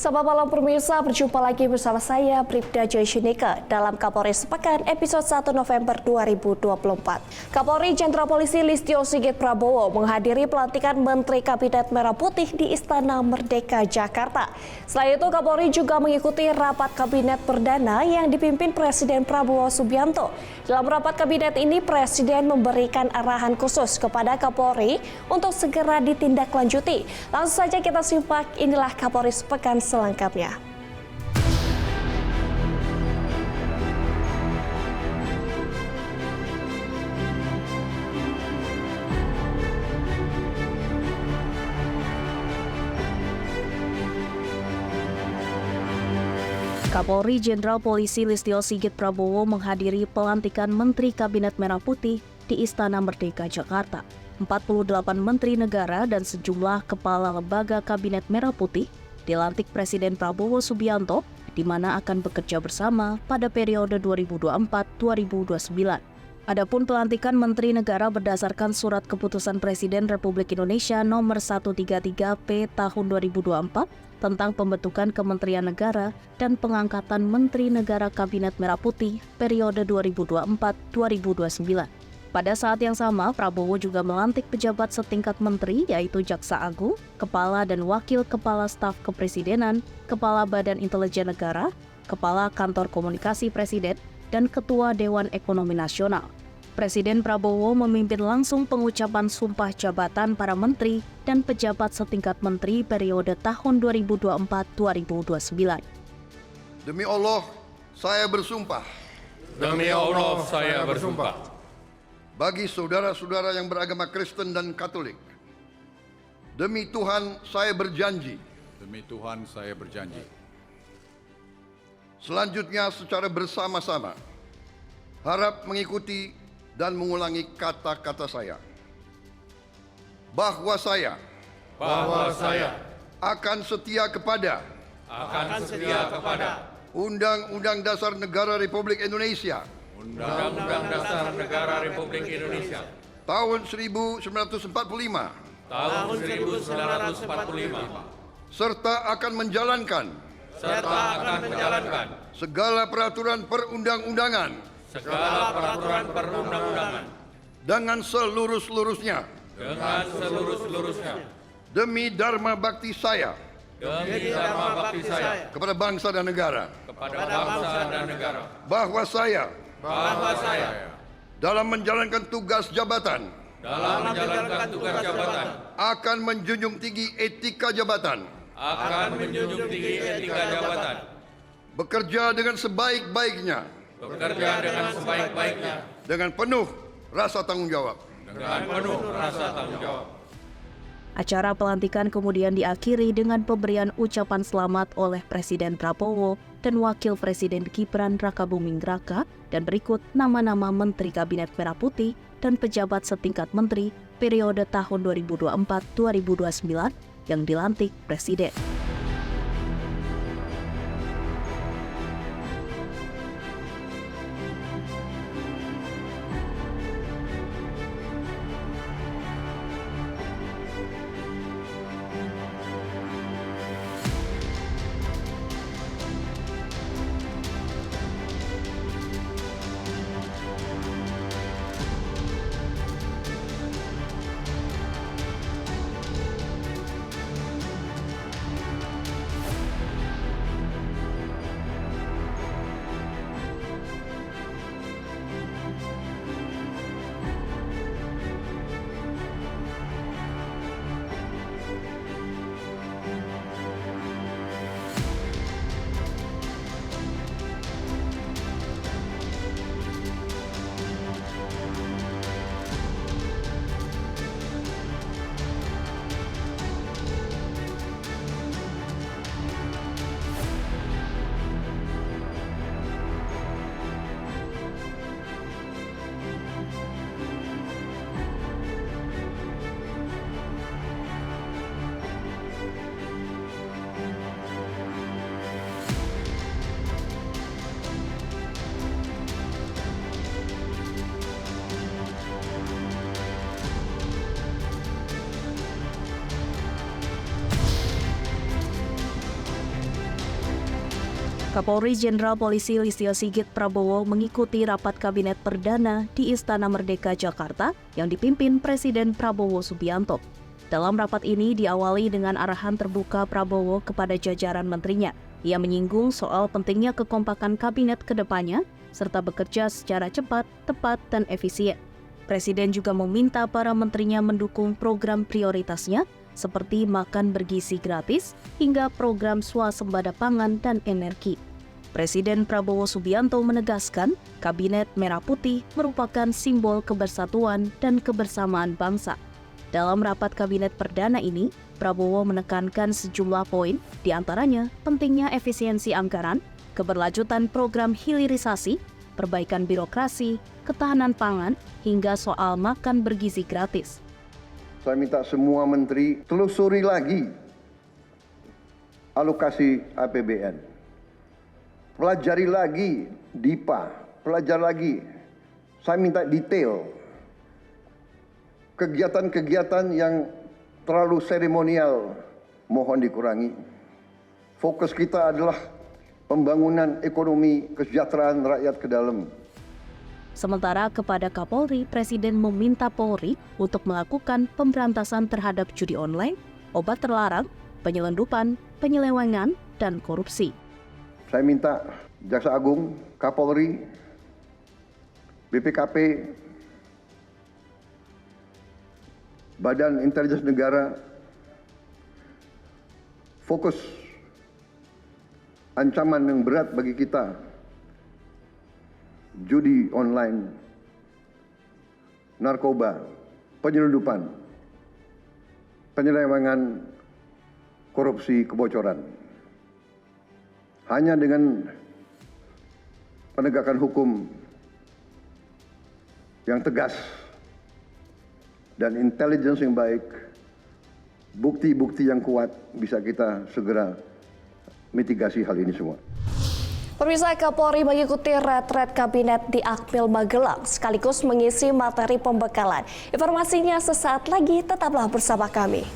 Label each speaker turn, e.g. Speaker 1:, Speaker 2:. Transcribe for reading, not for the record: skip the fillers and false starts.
Speaker 1: Selamat malam pemirsa, berjumpa lagi bersama saya Bribda Joycinika dalam Kapolri Sepekan episode 1 November 2024. Kapolri Jenderal Polisi Listio Sigit Prabowo menghadiri pelantikan Menteri Kabinet Merah Putih di Istana Merdeka, Jakarta. Selain itu, Kapolri juga mengikuti rapat kabinet perdana yang dipimpin Presiden Prabowo Subianto. Dalam rapat kabinet ini, Presiden memberikan arahan khusus kepada Kapolri untuk segera ditindaklanjuti. Langsung saja kita simak, inilah Kapolri Sepekan selengkapnya. Kapolri Jenderal Polisi Listio Sigit Prabowo menghadiri pelantikan Menteri Kabinet Merah Putih di Istana Merdeka, Jakarta. 48 menteri negara dan sejumlah kepala lembaga Kabinet Merah Putih dilantik Presiden Prabowo Subianto, di mana akan bekerja bersama pada periode 2024-2029. Adapun pelantikan Menteri Negara berdasarkan Surat Keputusan Presiden Republik Indonesia Nomor 133/P Tahun 2024 tentang pembentukan Kementerian Negara dan pengangkatan Menteri Negara Kabinet Merah Putih periode 2024-2029. Pada saat yang sama, Prabowo juga melantik pejabat setingkat menteri yaitu Jaksa Agung, Kepala dan Wakil Kepala Staf Kepresidenan, Kepala Badan Intelijen Negara, Kepala Kantor Komunikasi Presiden, dan Ketua Dewan Ekonomi Nasional. Presiden Prabowo memimpin langsung pengucapan sumpah jabatan para menteri dan pejabat setingkat menteri periode tahun 2024-2029.
Speaker 2: Demi Allah, saya bersumpah.
Speaker 3: Demi Allah, saya bersumpah.
Speaker 2: Bagi saudara-saudara yang beragama Kristen dan Katolik, demi Tuhan saya berjanji.
Speaker 3: Demi Tuhan, saya berjanji.
Speaker 2: Selanjutnya secara bersama-sama, harap mengikuti dan mengulangi kata-kata saya. Bahwa saya akan setia kepada Undang-Undang Dasar Negara Republik Indonesia
Speaker 3: Undang-Undang Dasar Negara Republik Indonesia
Speaker 2: tahun 1945 serta akan menjalankan segala peraturan perundang-undangan dengan seluruh-seluruhnya demi dharma bakti saya kepada bangsa dan negara. Bahwa saya dalam menjalankan tugas jabatan akan menjunjung tinggi etika jabatan, bekerja dengan sebaik-baiknya, dengan penuh rasa tanggung jawab.
Speaker 1: Acara pelantikan kemudian diakhiri dengan pemberian ucapan selamat oleh Presiden Prabowo dan Wakil Presiden Gibran Rakabuming Raka, dan berikut nama-nama Menteri Kabinet Merah Putih dan pejabat setingkat menteri periode tahun 2024-2029 yang dilantik Presiden. Kapolri Jenderal Polisi Listio Sigit Prabowo mengikuti rapat Kabinet Perdana di Istana Merdeka Jakarta yang dipimpin Presiden Prabowo Subianto. Dalam rapat ini diawali dengan arahan terbuka Prabowo kepada jajaran menterinya. Ia menyinggung soal pentingnya kekompakan kabinet ke depannya, serta bekerja secara cepat, tepat, dan efisien. Presiden juga meminta para menterinya mendukung program prioritasnya, seperti makan bergizi gratis, hingga program swasembada pangan dan energi. Presiden Prabowo Subianto menegaskan, Kabinet Merah Putih merupakan simbol kebersatuan dan kebersamaan bangsa. Dalam rapat Kabinet Perdana ini, Prabowo menekankan sejumlah poin, diantaranya pentingnya efisiensi anggaran, keberlanjutan program hilirisasi, perbaikan birokrasi, ketahanan pangan, hingga soal makan bergizi gratis.
Speaker 2: Saya minta semua menteri telusuri lagi alokasi APBN. Pelajari lagi DIPA, pelajari lagi. Saya minta detail. Kegiatan-kegiatan yang terlalu seremonial mohon dikurangi. Fokus kita adalah pembangunan ekonomi kesejahteraan rakyat ke dalam.
Speaker 1: Sementara kepada Kapolri, Presiden meminta Polri untuk melakukan pemberantasan terhadap judi online, obat terlarang, penyelundupan, penyelewengan, dan korupsi.
Speaker 2: Saya minta Jaksa Agung, Kapolri, BPKP, Badan Intelijen Negara fokus ancaman yang berat bagi kita, judi online, narkoba, penyelundupan, penyelewengan, korupsi, kebocoran. Hanya dengan penegakan hukum yang tegas dan intelligence yang baik, bukti-bukti yang kuat, bisa kita segera mitigasi hal ini semua.
Speaker 4: Pemirsa, Kapolri mengikuti retret kabinet di Akmil Magelang sekaligus mengisi materi pembekalan. Informasinya sesaat lagi, tetaplah bersama kami.